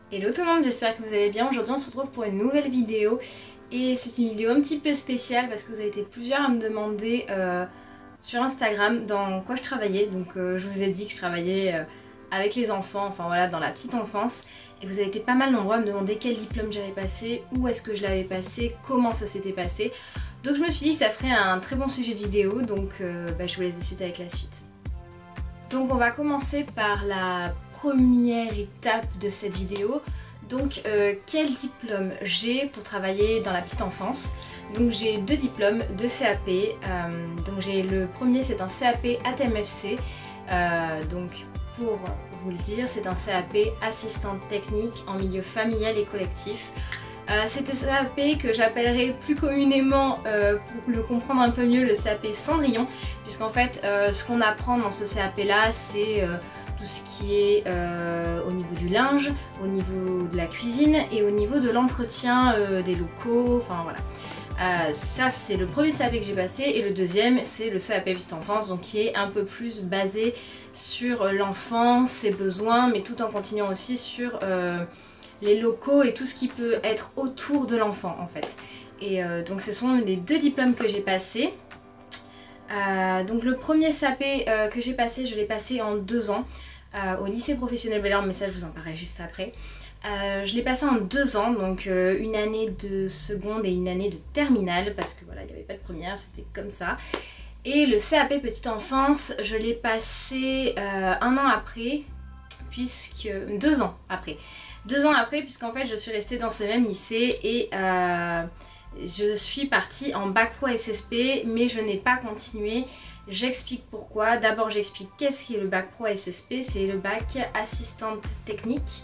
Hello tout le monde, j'espère que vous allez bien. Aujourd'hui on se retrouve pour une nouvelle vidéo et c'est une vidéo un petit peu spéciale parce que vous avez été plusieurs à me demander sur Instagram dans quoi je travaillais. Donc je vous ai dit que je travaillais avec les enfants, enfin voilà, dans la petite enfance. Et vous avez été pas mal nombreux à me demander quel diplôme j'avais passé, où est-ce que je l'avais passé, comment ça s'était passé. Donc je me suis dit que ça ferait un très bon sujet de vidéo, donc je vous laisse de suite avec la suite. Donc on va commencer par la première étape de cette vidéo. Donc quel diplôme j'ai pour travailler dans la petite enfance. Donc j'ai deux diplômes, deux CAP. Donc j'ai le premier, c'est un CAP ATMFC. Donc pour vous le dire, c'est un CAP assistante technique en milieu familial et collectif. C'est un CAP que j'appellerai plus communément, pour le comprendre un peu mieux, le CAP Cendrillon, puisqu'en fait ce qu'on apprend dans ce CAP là, c'est tout ce qui est au niveau du linge, au niveau de la cuisine et au niveau de l'entretien des locaux, enfin voilà. Ça c'est le premier CAP que j'ai passé, et le deuxième c'est le CAP petite enfance, donc qui est un peu plus basé sur l'enfant, ses besoins, mais tout en continuant aussi sur les locaux et tout ce qui peut être autour de l'enfant en fait. Et donc ce sont les deux diplômes que j'ai passés. Donc le premier CAP que j'ai passé, je l'ai passé en 2 ans au lycée professionnel Bel-Orme, mais ça je vous en parlerai juste après. Je l'ai passé en 2 ans, donc une année de seconde et une année de terminale, parce que voilà, il n'y avait pas de première, c'était comme ça. Et le CAP petite enfance, je l'ai passé 1 an après, puisque 2 ans après. 2 ans après, puisqu'en fait je suis restée dans ce même lycée et je suis partie en bac pro SSP, mais je n'ai pas continué. J'explique pourquoi. D'abord j'explique qu'est-ce qui est le bac pro SSP. C'est le bac assistante technique.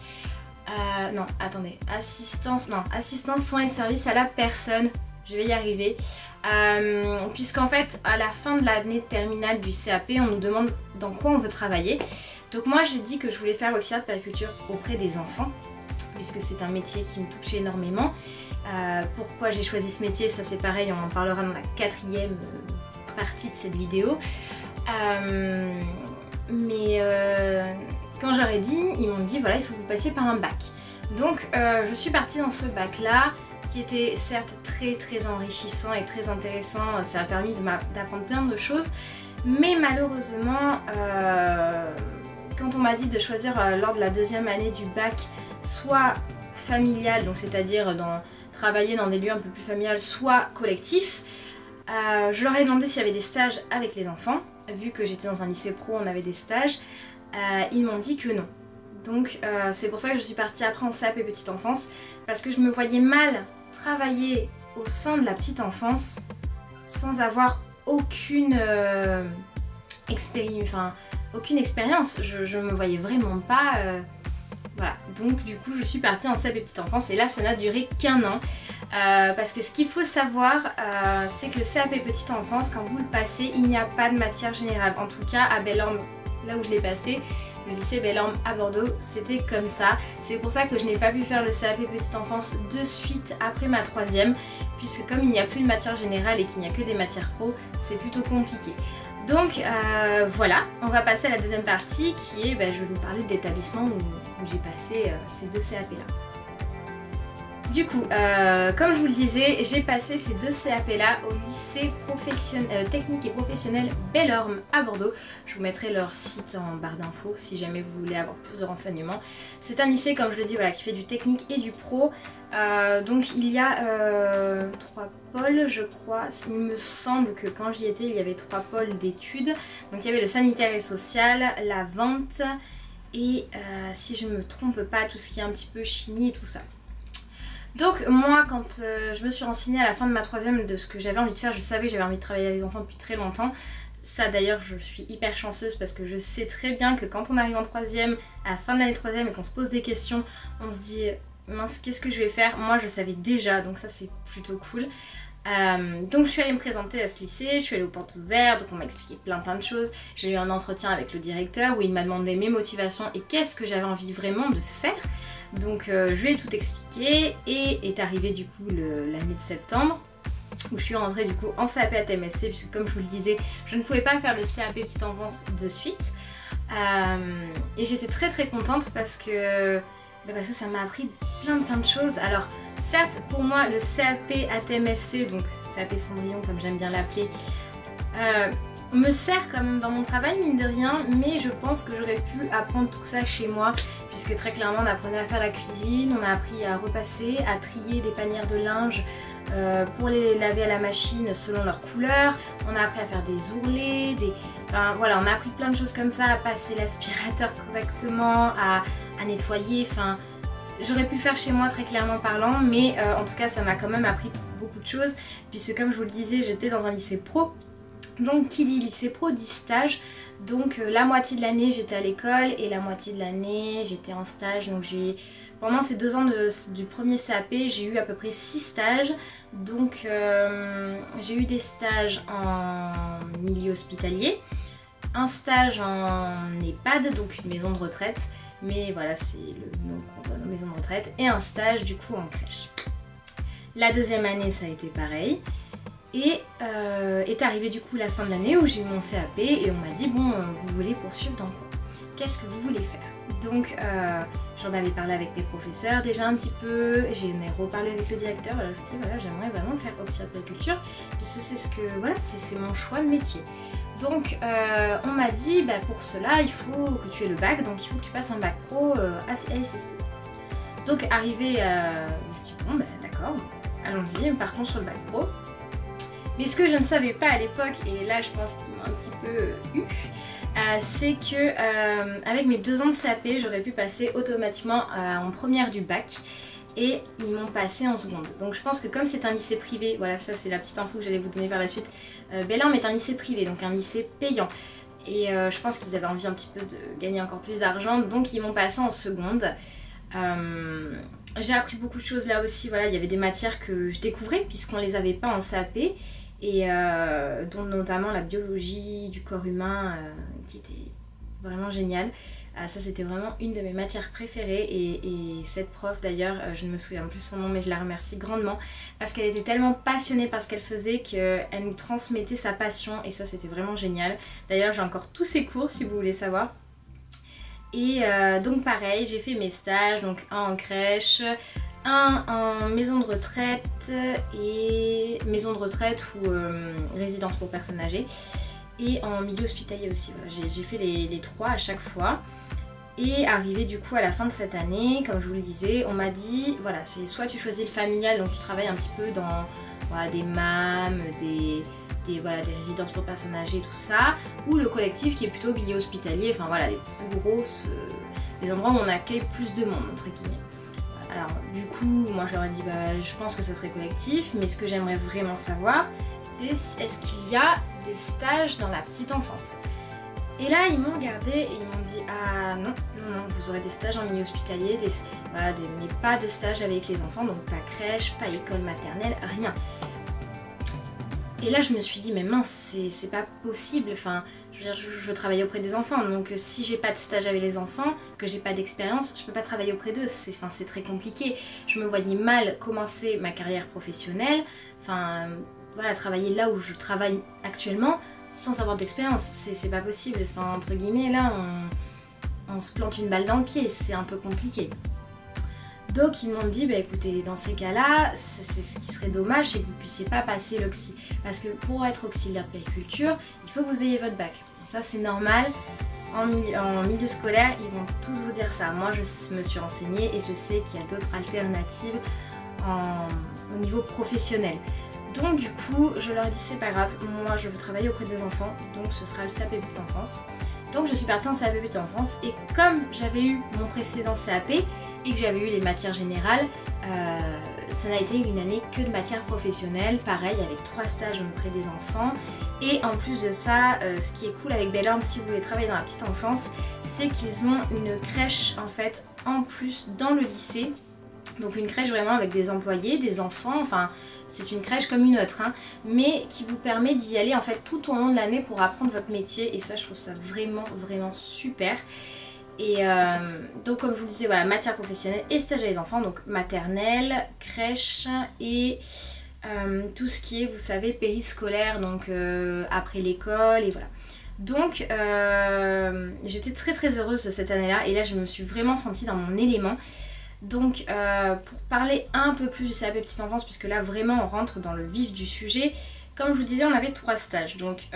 Non, attendez. Assistance soins et services à la personne. Je vais y arriver. Puisqu'en fait, à la fin de l'année terminale du CAP, on nous demande dans quoi on veut travailler. Donc moi j'ai dit que je voulais faire auxiliaire de puériculture auprès des enfants, puisque c'est un métier qui me touche énormément. Pourquoi j'ai choisi ce métier, ça c'est pareil, on en parlera dans la 4e partie de cette vidéo. Quand j'aurais dit, ils m'ont dit voilà, il faut que vous passiez par un bac. Donc je suis partie dans ce bac là, qui était certes très enrichissant et très intéressant. Ça a permis d'apprendre plein de choses, mais malheureusement quand on m'a dit de choisir lors de la 2e année du bac, soit familial, donc c'est-à-dire travailler dans des lieux un peu plus familial, soit collectif, je leur ai demandé s'il y avait des stages avec les enfants. Vu que j'étais dans un lycée pro, on avait des stages. Ils m'ont dit que non. Donc c'est pour ça que je suis partie après en CAP petite enfance, parce que je me voyais mal travailler au sein de la petite enfance sans avoir aucune expérience. Je me voyais vraiment pas. Voilà, donc du coup je suis partie en CAP petite enfance, et là ça n'a duré qu'1 an. Parce que ce qu'il faut savoir, c'est que le CAP petite enfance, quand vous le passez, il n'y a pas de matière générale. En tout cas à Bel-Orme, là où je l'ai passé, le lycée Bel-Orme à Bordeaux, c'était comme ça. C'est pour ça que je n'ai pas pu faire le CAP petite enfance de suite après ma 3e, puisque comme il n'y a plus de matière générale et qu'il n'y a que des matières pro, c'est plutôt compliqué. Donc voilà, on va passer à la 2e partie qui est, je vais vous parler d'établissement où j'ai passé ces 2 CAP là. Du coup, comme je vous le disais, j'ai passé ces 2 CAP là au lycée technique et professionnel Bel-Orme à Bordeaux. Je vous mettrai leur site en barre d'infos si jamais vous voulez avoir plus de renseignements. C'est un lycée, comme je le dis, voilà, qui fait du technique et du pro. Donc il y a 3 pôles, je crois. Il me semble que quand j'y étais, il y avait 3 pôles d'études. Donc il y avait le sanitaire et social, la vente et si je ne me trompe pas, tout ce qui est un petit peu chimie et tout ça. Donc moi, quand je me suis renseignée à la fin de ma 3e de ce que j'avais envie de faire, je savais que j'avais envie de travailler avec les enfants depuis très longtemps. Ça d'ailleurs, je suis hyper chanceuse parce que je sais très bien que quand on arrive en 3e, à la fin de l'année 3e, et qu'on se pose des questions, on se dit mince, qu'est-ce que je vais faire? Moi je savais déjà, donc ça c'est plutôt cool. Donc je suis allée me présenter à ce lycée, je suis allée aux portes ouvertes, donc on m'a expliqué plein de choses. J'ai eu un entretien avec le directeur où il m'a demandé mes motivations et qu'est-ce que j'avais envie vraiment de faire. Donc je lui ai tout expliqué, et est arrivée du coup l'année de septembre où je suis rentrée du coup en CAP ATMFC, puisque comme je vous le disais, je ne pouvais pas faire le CAP petite enfance de suite. Et j'étais très contente parce que Parce que ça m'a appris plein de choses. Alors certes pour moi le CAP ATMFC, donc CAP Cendrillon comme j'aime bien l'appeler, me sert quand même dans mon travail mine de rien, mais je pense que j'aurais pu apprendre tout ça chez moi, puisque très clairement on apprenait à faire la cuisine, on a appris à repasser, à trier des panières de linge pour les laver à la machine selon leur couleur, on a appris à faire des ourlets, enfin voilà, on a appris plein de choses comme ça, à passer l'aspirateur correctement, à nettoyer, enfin j'aurais pu faire chez moi très clairement parlant, mais en tout cas ça m'a quand même appris beaucoup de choses, puisque comme je vous le disais j'étais dans un lycée pro. Donc qui dit lycée pro dit stage, donc la moitié de l'année j'étais à l'école et la moitié de l'année j'étais en stage. Donc pendant ces 2 ans du premier CAP j'ai eu à peu près 6 stages. Donc j'ai eu des stages en milieu hospitalier, un stage en EHPAD, donc une maison de retraite, mais voilà c'est le nom qu'on donne aux maisons de retraite, et un stage du coup en crèche. La deuxième année ça a été pareil. Et est arrivé du coup la fin de l'année où j'ai eu mon CAP et on m'a dit bon vous voulez poursuivre dans quoi? Qu'est-ce que vous voulez faire? Donc j'en avais parlé avec mes professeurs déjà un petit peu, j'en ai reparlé avec le directeur, voilà, je lui ai dit voilà j'aimerais vraiment faire officier d'agriculture puisque c'est ce que voilà c'est mon choix de métier. Donc on m'a dit pour cela il faut que tu aies le bac, donc il faut que tu passes un bac pro à SSP. Donc arrivé je dis bon d'accord, allons-y, partons sur le bac pro. Mais ce que je ne savais pas à l'époque, et là je pense qu'il m'a un petit peu eu, c'est que avec mes 2 ans de CAP, j'aurais pu passer automatiquement en première du bac et ils m'ont passé en seconde. Donc je pense que comme c'est un lycée privé, voilà ça c'est la petite info que j'allais vous donner par la suite, Belorme est un lycée privé, donc un lycée payant. Et je pense qu'ils avaient envie un petit peu de gagner encore plus d'argent, donc ils m'ont passé en seconde. J'ai appris beaucoup de choses là aussi, voilà, il y avait des matières que je découvrais puisqu'on les avait pas en CAP. Et dont notamment la biologie du corps humain qui était vraiment géniale. Ça c'était vraiment une de mes matières préférées et cette prof d'ailleurs, je ne me souviens plus son nom mais je la remercie grandement parce qu'elle était tellement passionnée par ce qu'elle faisait qu'elle nous transmettait sa passion et ça c'était vraiment génial. D'ailleurs j'ai encore tous ses cours si vous voulez savoir. Et donc pareil, j'ai fait mes stages, donc un en crèche, un en maison de retraite ou résidence pour personnes âgées et en milieu hospitalier aussi. Voilà, j'ai fait les 3 à chaque fois. Et arrivé du coup à la fin de cette année, comme je vous le disais, on m'a dit voilà c'est soit tu choisis le familial, donc tu travailles un petit peu dans voilà, des MAM, des résidences pour personnes âgées, tout ça, ou le collectif qui est plutôt milieu hospitalier, enfin voilà les plus grosses, les endroits où on accueille plus de monde entre guillemets. Alors du coup moi je leur ai dit je pense que ça serait collectif, mais ce que j'aimerais vraiment savoir c'est est-ce qu'il y a des stages dans la petite enfance. Et là ils m'ont regardé et ils m'ont dit ah non, vous aurez des stages en milieu hospitalier, mais pas de stage avec les enfants, donc pas crèche, pas école maternelle, rien. Et là je me suis dit mais mince c'est pas possible, enfin je veux dire je veux travailler auprès des enfants, donc si j'ai pas de stage avec les enfants, que j'ai pas d'expérience, je peux pas travailler auprès d'eux, c'est très compliqué. Je me voyais mal commencer ma carrière professionnelle, enfin voilà travailler là où je travaille actuellement sans avoir d'expérience, c'est pas possible, enfin entre guillemets là on se plante une balle dans le pied, c'est un peu compliqué. Donc ils m'ont dit écoutez dans ces cas là c'est ce qui serait dommage c'est que vous puissiez pas passer l'auxi, parce que pour être auxiliaire de périculture il faut que vous ayez votre bac, ça c'est normal, en milieu scolaire ils vont tous vous dire ça. Moi je me suis renseignée et je sais qu'il y a d'autres alternatives au niveau professionnel. Donc du coup je leur ai dit c'est pas grave, moi je veux travailler auprès des enfants, donc ce sera le CAP Petite Enfance. Donc je suis partie en CAP Petite Enfance et comme j'avais eu mon précédent CAP et que j'avais eu les matières générales, ça n'a été une année que de matières professionnelles, pareil avec 3 stages auprès des enfants. Et en plus de ça, ce qui est cool avec Belorme si vous voulez travailler dans la petite enfance, c'est qu'ils ont une crèche en fait en plus dans le lycée. Donc une crèche vraiment avec des employés, des enfants, enfin c'est une crèche comme une autre, hein, mais qui vous permet d'y aller en fait tout au long de l'année pour apprendre votre métier et ça je trouve ça vraiment super. Et donc comme je vous le disais, voilà, matière professionnelle et stage à les enfants, donc maternelle, crèche et tout ce qui est, vous savez, périscolaire, donc après l'école et voilà. Donc j'étais très heureuse de cette année-là et là je me suis vraiment sentie dans mon élément. Donc pour parler un peu plus du CAP petite enfance, puisque là vraiment on rentre dans le vif du sujet, comme je vous disais, on avait 3 stages. Donc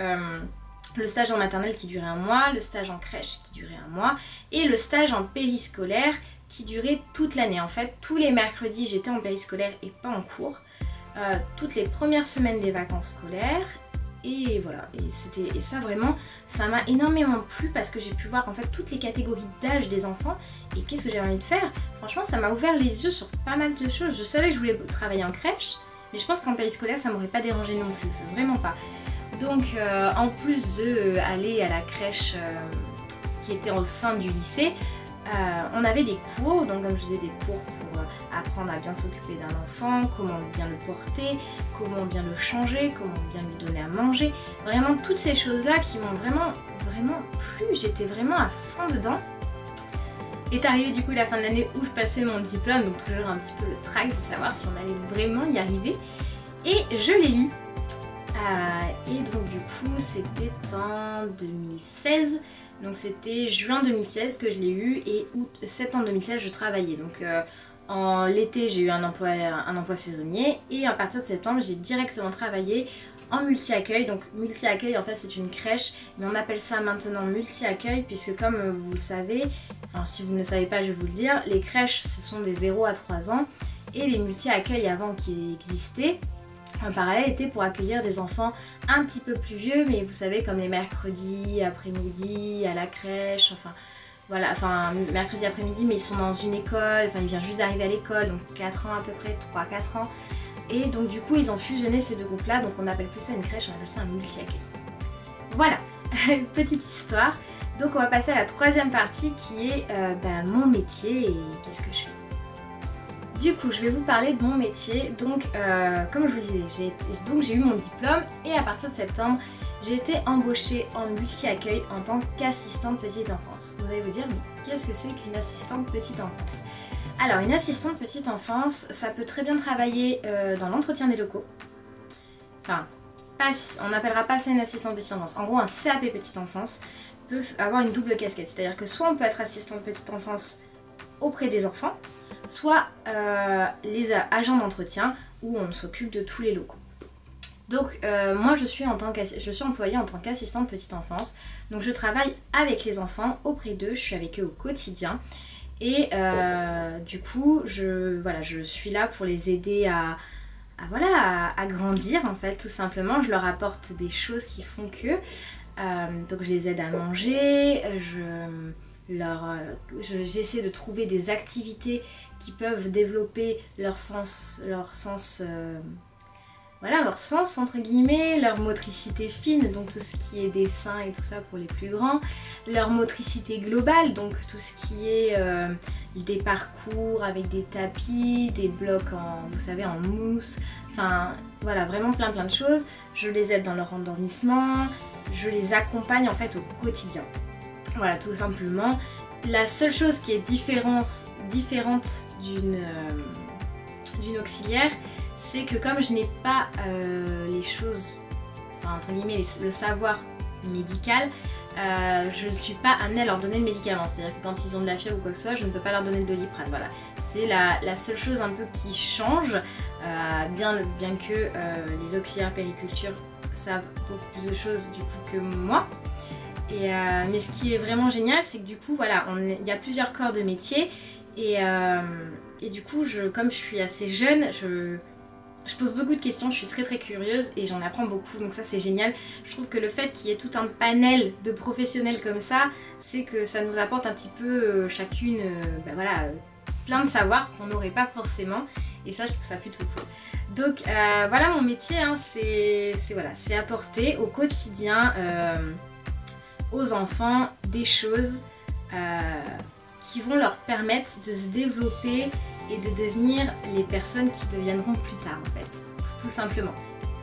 le stage en maternelle qui durait 1 mois, le stage en crèche qui durait 1 mois et le stage en périscolaire qui durait toute l'année. En fait, tous les mercredis j'étais en périscolaire et pas en cours, toutes les premières semaines des vacances scolaires. Et voilà, et ça vraiment, ça m'a énormément plu parce que j'ai pu voir en fait toutes les catégories d'âge des enfants et qu'est-ce que j'ai envie de faire. Franchement, ça m'a ouvert les yeux sur pas mal de choses. Je savais que je voulais travailler en crèche, mais je pense qu'en périscolaire ça m'aurait pas dérangé non plus, vraiment pas. Donc en plus d'aller à la crèche qui était au sein du lycée, on avait des cours, donc comme je disais, des cours pour apprendre à bien s'occuper d'un enfant, comment bien le porter, comment bien le changer, comment bien lui donner à manger. Vraiment toutes ces choses-là qui m'ont vraiment plu, j'étais vraiment à fond dedans. Est arrivé du coup la fin de l'année où je passais mon diplôme, donc toujours un petit peu le trac de savoir si on allait vraiment y arriver. Et je l'ai eu. Et donc du coup c'était en 2016. Donc c'était juin 2016 que je l'ai eu et septembre 2016 je travaillais. Donc en l'été j'ai eu un emploi saisonnier et à partir de septembre j'ai directement travaillé en multi-accueil. Donc multi-accueil en fait c'est une crèche, mais on appelle ça maintenant multi-accueil puisque comme vous le savez, enfin si vous ne le savez pas je vais vous le dire, les crèches ce sont des 0 à 3 ans et les multi-accueils avant qui existaient en parallèle était pour accueillir des enfants un petit peu plus vieux, mais vous savez comme les mercredis après-midi à la crèche, enfin voilà, enfin mercredi après-midi mais ils sont dans une école, enfin ils viennent juste d'arriver à l'école, donc 4 ans à peu près, 3-4 ans. Et donc du coup ils ont fusionné ces deux groupes là, donc on appelle plus ça une crèche, on appelle ça un multi-accueil. Voilà, petite histoire. Donc on va passer à la troisième partie qui est mon métier et qu'est-ce que je fais. Du coup, je vais vous parler de mon métier. Donc, comme je vous disais, j'ai eu mon diplôme et à partir de septembre, j'ai été embauchée en multi-accueil en tant qu'assistante petite enfance. Vous allez vous dire, mais qu'est-ce que c'est qu'une assistante petite enfance? Alors, une assistante petite enfance, ça peut très bien travailler dans l'entretien des locaux. Enfin, on n'appellera pas ça une assistante petite enfance. En gros, un CAP petite enfance peut avoir une double casquette. C'est-à-dire que soit on peut être assistante petite enfance auprès des enfants, soit les agents d'entretien où on s'occupe de tous les locaux. Donc moi je suis employée en tant qu'assistante petite enfance, donc je travaille avec les enfants auprès d'eux, je suis avec eux au quotidien et du coup je suis là pour les aider à grandir en fait tout simplement. Je leur apporte des choses qui font que donc je les aide à manger, j'essaie de trouver des activités qui peuvent développer leur sens entre guillemets, leur motricité fine, donc tout ce qui est dessin et tout ça pour les plus grands, leur motricité globale, donc tout ce qui est des parcours avec des tapis, des blocs en mousse, enfin voilà, vraiment plein de choses. Je les aide dans leur endormissement, je les accompagne en fait au quotidien. Voilà, tout simplement. La seule chose qui est différente d'une auxiliaire, c'est que comme je n'ai pas les choses, enfin entre guillemets le savoir médical, je ne suis pas amenée à leur donner le médicament. C'est-à-dire que quand ils ont de la fièvre ou quoi que ce soit, je ne peux pas leur donner le Doliprane. Voilà. C'est la seule chose un peu qui change, bien que les auxiliaires périculture savent beaucoup plus de choses du coup que moi. Mais ce qui est vraiment génial, c'est que du coup, voilà, il y a plusieurs corps de métier et du coup, comme je suis assez jeune, je pose beaucoup de questions, je suis très curieuse et j'en apprends beaucoup, donc ça c'est génial. Je trouve que le fait qu'il y ait tout un panel de professionnels comme ça, c'est que ça nous apporte un petit peu chacune, plein de savoirs qu'on n'aurait pas forcément, et ça je trouve ça plutôt cool. Donc voilà mon métier, hein, c'est apporter au quotidien aux enfants des choses qui vont leur permettre de se développer et de devenir les personnes qui deviendront plus tard en fait, tout simplement.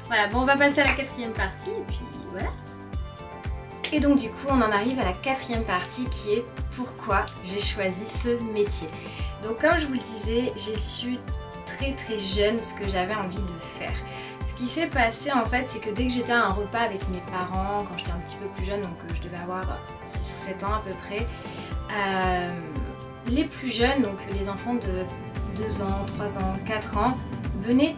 Voilà, bon on va passer à la quatrième partie et puis voilà. Et donc du coup on en arrive à la quatrième partie qui est pourquoi j'ai choisi ce métier. Donc comme je vous le disais, j'ai su très jeune ce que j'avais envie de faire. Ce qui s'est passé en fait, c'est que dès que j'étais à un repas avec mes parents, quand j'étais un petit peu plus jeune, donc je devais avoir 6 ou 7 ans à peu près, les plus jeunes, donc les enfants de 2 ans, 3 ans, 4 ans, venaient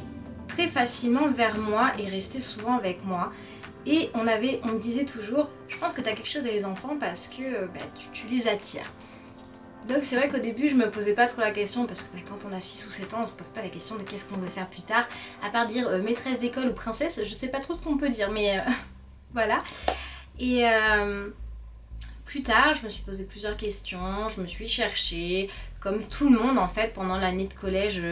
très facilement vers moi et restaient souvent avec moi. Et on me disait toujours, je pense que tu as quelque chose avec les enfants parce que tu les attires. Donc c'est vrai qu'au début je me posais pas trop la question parce que quand on a 6 ou 7 ans on se pose pas la question de qu'est-ce qu'on veut faire plus tard, à part dire maîtresse d'école ou princesse, je sais pas trop ce qu'on peut dire, mais voilà. Et plus tard je me suis posé plusieurs questions, je me suis cherchée, comme tout le monde en fait pendant l'année de collège,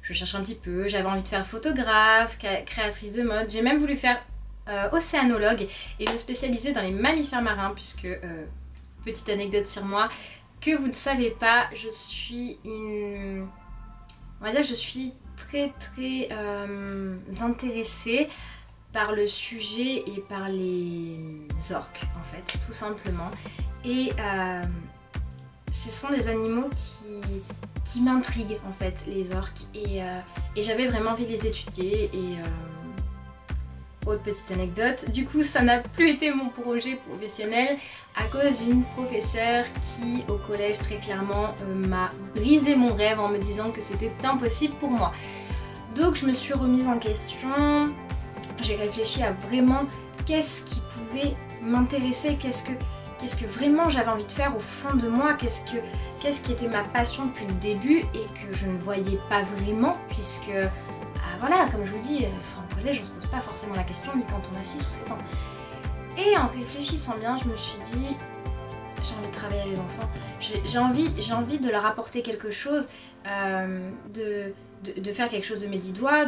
je cherche un petit peu, j'avais envie de faire photographe, créatrice de mode, j'ai même voulu faire océanologue et me spécialiser dans les mammifères marins puisque, petite anecdote sur moi, que vous ne savez pas, je suis je suis très intéressée par le sujet et par les orques en fait, tout simplement. Et ce sont des animaux qui m'intriguent en fait, les orques. Et j'avais vraiment envie de les étudier et... Autre petite anecdote, du coup ça n'a plus été mon projet professionnel à cause d'une professeure qui au collège très clairement m'a brisé mon rêve en me disant que c'était impossible pour moi. Donc je me suis remise en question, j'ai réfléchi à vraiment qu'est-ce qui pouvait m'intéresser, qu'est-ce que vraiment j'avais envie de faire au fond de moi, qu'est-ce qui était ma passion depuis le début et que je ne voyais pas vraiment puisque voilà, comme je vous dis, au collège on se pose pas forcément la question ni quand on a 6 ou 7 ans. Et en réfléchissant bien, je me suis dit, j'ai envie de travailler avec les enfants, j'ai envie de leur apporter quelque chose, de faire quelque chose de mes 10 doigts,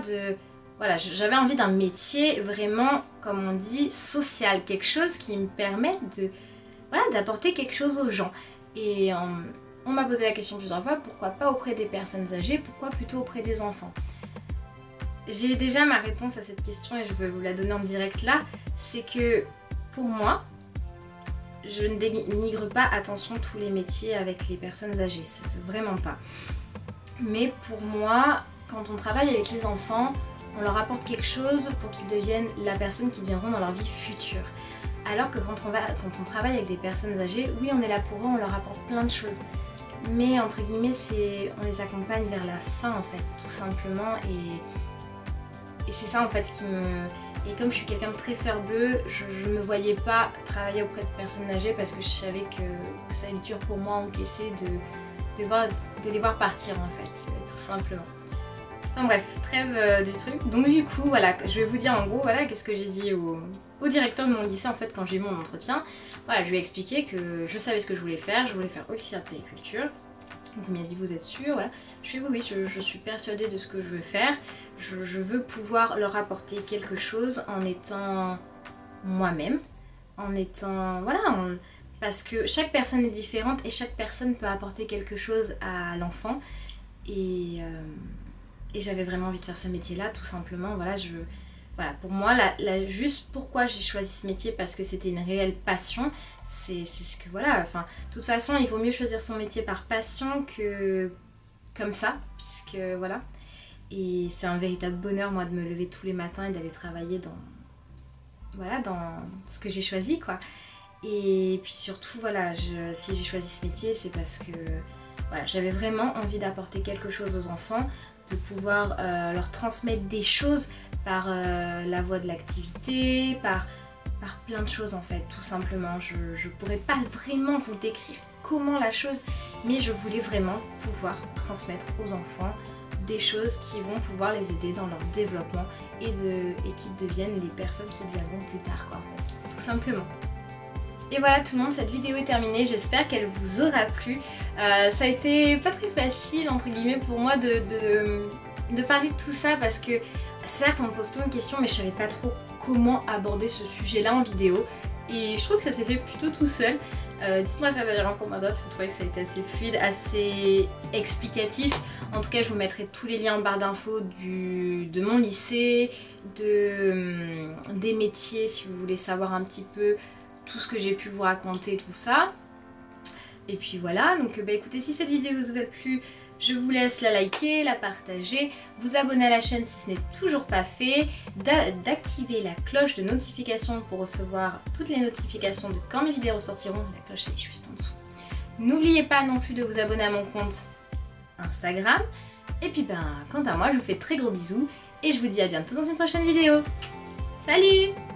voilà, j'avais envie d'un métier vraiment, comme on dit, social, quelque chose qui me permet d'apporter quelque chose aux gens. Et on m'a posé la question plusieurs fois, pourquoi pas auprès des personnes âgées, pourquoi plutôt auprès des enfants? J'ai déjà ma réponse à cette question et je vais vous la donner en direct là, c'est que pour moi, je ne dénigre pas, attention, tous les métiers avec les personnes âgées, c'est vraiment pas. Mais pour moi, quand on travaille avec les enfants, on leur apporte quelque chose pour qu'ils deviennent la personne qu'ils deviendront dans leur vie future. Alors que quand on travaille avec des personnes âgées, oui on est là pour eux, on leur apporte plein de choses. Mais entre guillemets, on les accompagne vers la fin en fait, tout simplement. Et c'est ça en fait qui me... Et comme je suis quelqu'un de très fer-bleu, je ne me voyais pas travailler auprès de personnes âgées parce que je savais que ça allait être dur pour moi à encaisser de les voir partir en fait, tout simplement. Enfin bref, trêve du truc. Donc du coup, voilà, je vais vous dire en gros, voilà, qu'est-ce que j'ai dit au directeur de mon lycée en fait quand j'ai eu mon entretien. Voilà, je lui ai expliqué que je savais ce que je voulais faire auxiliaire de périculture. Donc il m'a dit vous êtes sûre, voilà. Je fais oui, je suis persuadée de ce que je veux faire. Je veux pouvoir leur apporter quelque chose en étant moi-même, en étant, voilà, parce que chaque personne est différente et chaque personne peut apporter quelque chose à l'enfant. Et j'avais vraiment envie de faire ce métier-là, tout simplement. Voilà, voilà, pour moi, juste pourquoi j'ai choisi ce métier, parce que c'était une réelle passion, c'est ce que, voilà, enfin, de toute façon, il vaut mieux choisir son métier par passion que comme ça, puisque, voilà. Et c'est un véritable bonheur, moi, de me lever tous les matins et d'aller travailler dans ce que j'ai choisi, quoi. Et puis surtout, voilà, si j'ai choisi ce métier, c'est parce que, voilà, j'avais vraiment envie d'apporter quelque chose aux enfants, de pouvoir leur transmettre des choses par la voie de l'activité, par plein de choses en fait, tout simplement. Je pourrais pas vraiment vous décrire comment la chose, mais je voulais vraiment pouvoir transmettre aux enfants des choses qui vont pouvoir les aider dans leur développement et qui deviennent les personnes qui deviendront plus tard, quoi, en fait, tout simplement. Et voilà tout le monde, cette vidéo est terminée, j'espère qu'elle vous aura plu. Ça a été pas très facile entre guillemets pour moi de parler de tout ça parce que certes on me pose plein de questions mais je savais pas trop comment aborder ce sujet là en vidéo et je trouve que ça s'est fait plutôt tout seul. Dites-moi ça d'ailleurs en commentaire si vous trouvez que ça a été assez fluide, assez explicatif. En tout cas je vous mettrai tous les liens en barre d'infos de mon lycée, des métiers si vous voulez savoir un petit peu tout ce que j'ai pu vous raconter, tout ça. Et puis voilà, donc bah écoutez, si cette vidéo vous a plu, je vous laisse la liker, la partager, vous abonner à la chaîne si ce n'est toujours pas fait, d'activer la cloche de notification pour recevoir toutes les notifications de quand mes vidéos sortiront. La cloche elle est juste en dessous. N'oubliez pas non plus de vous abonner à mon compte Instagram. Et puis quant à moi, je vous fais de très gros bisous et je vous dis à bientôt dans une prochaine vidéo. Salut!